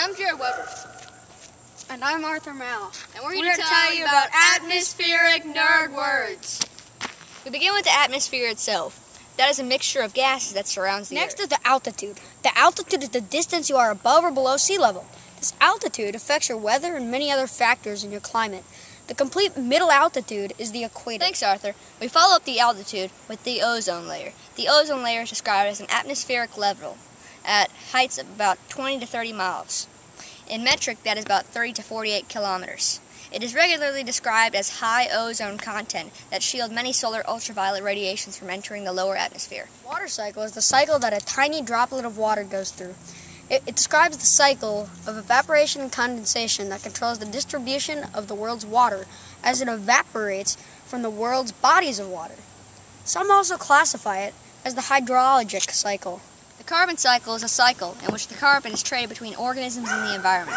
I'm Jared Weber. And I'm Arthur Mal. And we're here to tell you about atmospheric nerd words. We begin with the atmosphere itself. That is a mixture of gases that surrounds the Next Earth. is the altitude. The altitude is the distance you are above or below sea level. This altitude affects your weather and many other factors in your climate. The complete middle altitude is the equator. Thanks, Arthur. We follow up the altitude with the ozone layer. The ozone layer is described as an atmospheric level at heights of about 20 to 30 miles. In metric, that is about 30 to 48 kilometers. It is regularly described as high ozone content that shield many solar ultraviolet radiations from entering the lower atmosphere. Water cycle is the cycle that a tiny droplet of water goes through. It describes the cycle of evaporation and condensation that controls the distribution of the world's water as it evaporates from the world's bodies of water. Some also classify it as the hydrologic cycle. The carbon cycle is a cycle in which the carbon is traded between organisms in the environment.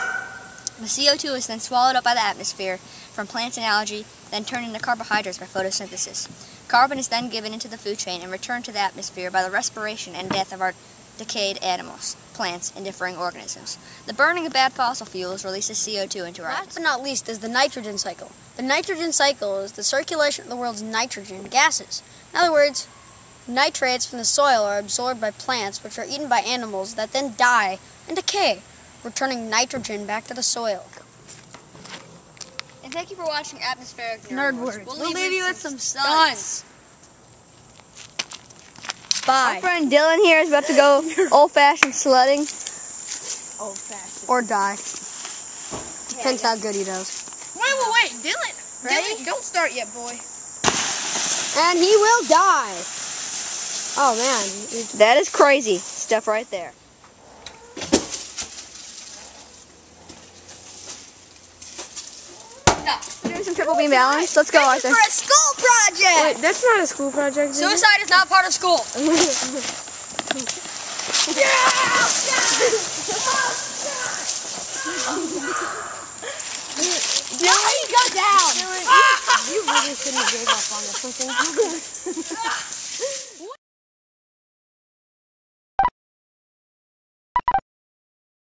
The CO2 is then swallowed up by the atmosphere from plants and algae, then turned into carbohydrates by photosynthesis. Carbon is then given into the food chain and returned to the atmosphere by the respiration and death of our decayed animals, plants, and differing organisms. The burning of bad fossil fuels releases CO2 into our atmosphere. Last but not least is the nitrogen cycle. The nitrogen cycle is the circulation of the world's nitrogen gases. In other words, nitrates from the soil are absorbed by plants, which are eaten by animals that then die and decay, returning nitrogen back to the soil. And thank you for watching Atmospheric Nerd Words. We'll leave you with some stunts. Bye. My friend Dylan here is about to go old-fashioned sledding. Old-fashioned. Or die. Depends how good he does. Wait, Dylan. Ready? Dylan, don't start yet, boy. And he will die. Oh, man. That is crazy stuff right there. Doing some triple beam balance. Let's go, Arthur. For a school project. Wait, that's not a school project. Is it? Suicide is not part of school. Dylan, go down. You really shouldn't have gave up on this.